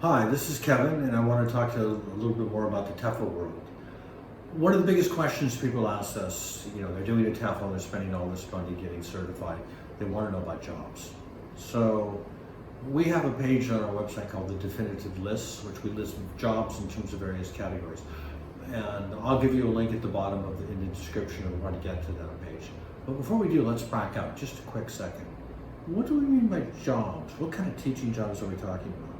Hi, this is Kevin, and I want to talk to you a little bit more about the TEFL world. One of the biggest questions people ask us, they're doing a TEFL, they're spending all this money getting certified. They want to know about jobs. So we have a page on our website called the Definitive List, which we list jobs in terms of various categories. And I'll give you a link at the bottom in the description of how to get to that page. But before we do, let's back up just a quick second. What do we mean by jobs? What kind of teaching jobs are we talking about?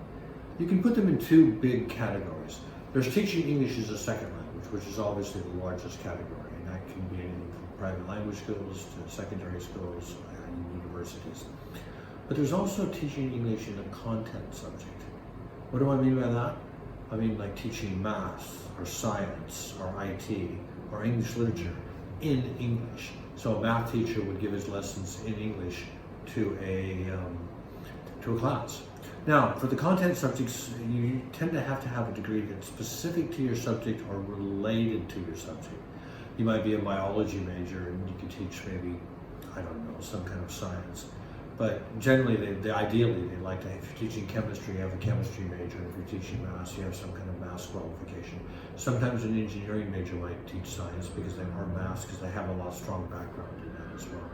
You can put them in two big categories. There's teaching English as a second language, which is obviously the largest category, and that can be anything from private language schools to secondary schools and universities. But there's also teaching English in a content subject. What do I mean by that? I mean like teaching math or science or IT or English literature in English. So a math teacher would give his lessons in English to a class. Now, for the content subjects, you tend to have a degree that's specific to your subject or related to your subject. You might be a biology major and you could teach maybe, some kind of science. But generally, ideally, they like to, if you're teaching chemistry, you have a chemistry major. If you're teaching math, you have some kind of math qualification. Sometimes an engineering major might teach science because they are math, because they have a lot of strong background in that as well.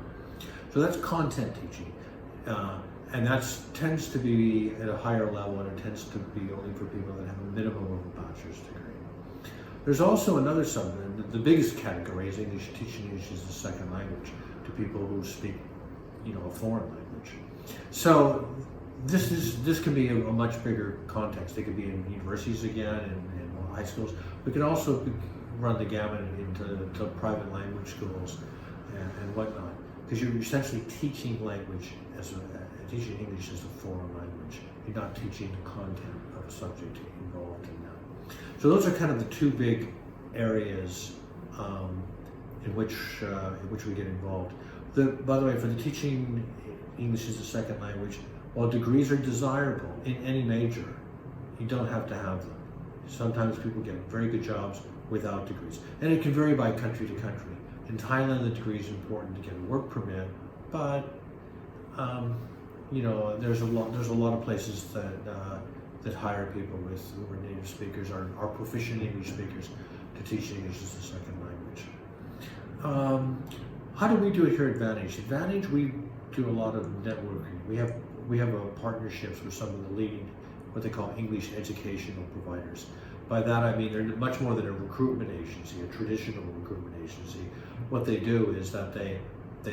So that's content teaching. And that tends to be at a higher level, and it tends to be only for people that have a minimum of a bachelor's degree. There's also another subject. The biggest category is teaching English as a second language to people who speak, a foreign language. So this can be a much bigger context. They could be in universities again, and high schools. We can also run the gamut into private language schools and whatnot, because you're essentially teaching language teaching English as a foreign language. You're not teaching the content of a subject involved in that. So those are kind of the two big areas in which we get involved. By the way, for the teaching English as a second language, while degrees are desirable in any major, you don't have to have them. Sometimes people get very good jobs without degrees, and it can vary by country to country. In Thailand, the degree is important to get a work permit, but there's a lot of places that hire people who are native speakers, are proficient English speakers, to teach English as a second language. How do we do it here at Vantage? At Vantage, we do a lot of networking. We have partnerships with some of the leading, what they call English educational providers. By that I mean they're much more than a recruitment agency, a traditional recruitment agency. What they do is that they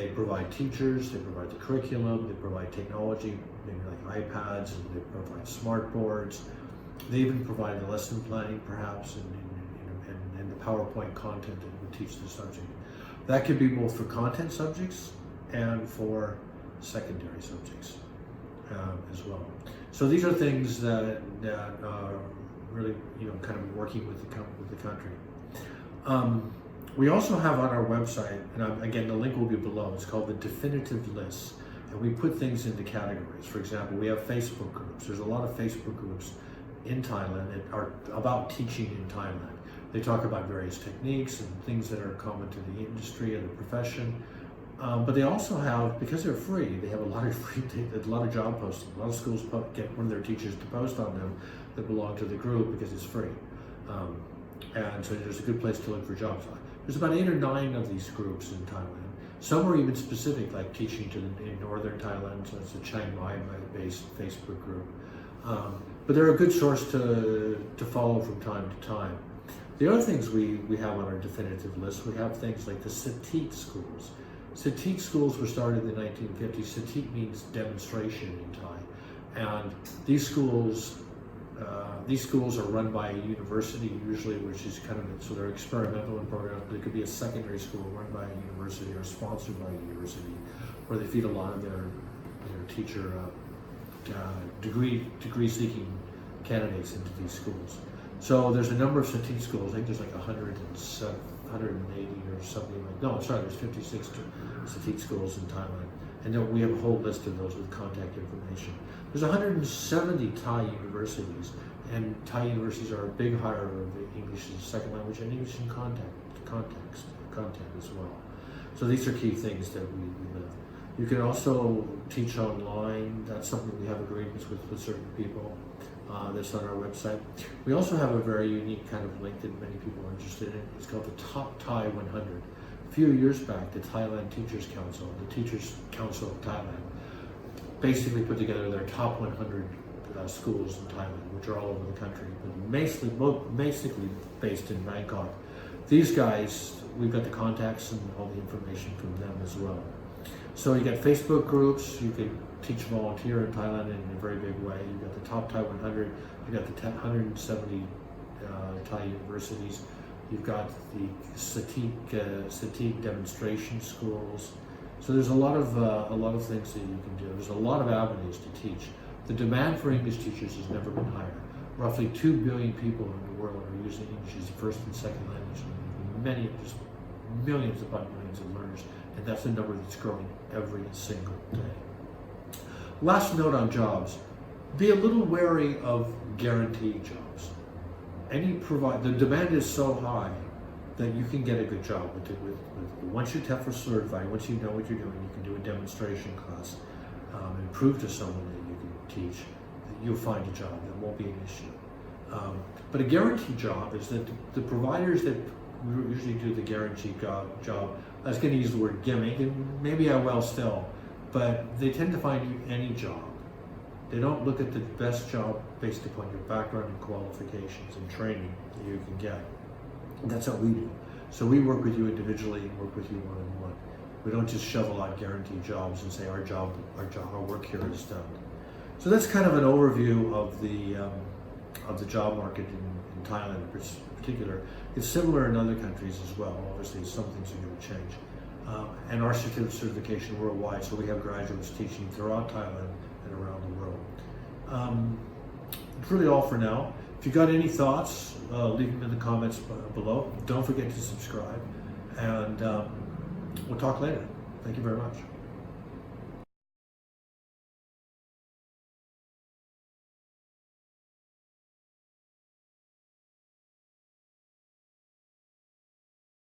provide teachers, they provide the curriculum, they provide technology, maybe like iPads, and they provide smart boards. They even provide the lesson planning, perhaps, and the PowerPoint content that would teach the subject. That could be both for content subjects and for secondary subjects as well. So these are things that are really, kind of working with the country. We also have on our website, and again, the link will be below, it's called the Definitive List, and we put things into categories. For example, we have Facebook groups. There's a lot of Facebook groups in Thailand that are about teaching in Thailand. They talk about various techniques and things that are common to the industry and the profession. But they also have, because they're free, they have a lot of job postings. A lot of schools get one of their teachers to post on them that belong to the group because it's free. And so there's a good place to look for jobs. There's about 8 or 9 of these groups in Thailand. Some are even specific, like teaching in northern Thailand, so it's a Chiang Mai-based Facebook group. But they're a good source to follow from time to time. The other things we have on our definitive list, we have things like the Satit schools. Satit schools were started in the 1950s. Satit means demonstration in Thai. And these schools are run by a university usually, which is so they're experimental in programs, but it could be a secondary school run by a university or sponsored by a university, where they feed a lot of their teacher degree-seeking candidates into these schools. So there's a number of Satit schools. I think there's like 180 or something there's 56 Satit schools in Thailand. And then we have a whole list of those with contact information. There's 170 Thai universities, and Thai universities are a big hire of English as a second language and English in content as well. So these are key things that we live. You can also teach online. That's something we have agreements with certain people. that's on our website. We also have a very unique kind of link that many people are interested in. It's called the Top Thai 100. A few years back, the Thailand Teachers Council, the Teachers Council of Thailand, basically put together their top 100 schools in Thailand, which are all over the country, but basically based in Bangkok. These guys, we've got the contacts and all the information from them as well. So you got Facebook groups, you can teach volunteer in Thailand in a very big way. You've got the Top Thai 100, you've got the 170 Thai universities, you've got the Satik demonstration schools. So there's a lot of things that you can do. There's a lot of avenues to teach. The demand for English teachers has never been higher. Roughly 2 billion people in the world are using English as first and second language. Many, just millions upon millions of learners, and that's a number that's growing every single day. Last note on jobs: be a little wary of guaranteed jobs. The demand is so high that you can get a good job with it. Once you're TEFL certified, once you know what you're doing, you can do a demonstration class and prove to someone that you can teach. You'll find a job. That won't be an issue. But a guaranteed job is that the providers that usually do the guaranteed job, I was going to use the word gimmick, and maybe I will still, but they tend to find you any job. They don't look at the best job based upon your background and qualifications and training that you can get. And that's what we do. So we work with you individually and work with you one-on-one. We don't just shovel out guaranteed jobs and say our work here is done. So that's kind of an overview of the job market in Thailand in particular. It's similar in other countries as well. Obviously, some things are going to change. And our certification worldwide, so we have graduates teaching throughout Thailand and around the world. It's really all for now. If you got any thoughts, leave them in the comments below. Don't forget to subscribe, and we'll talk later. Thank you very much.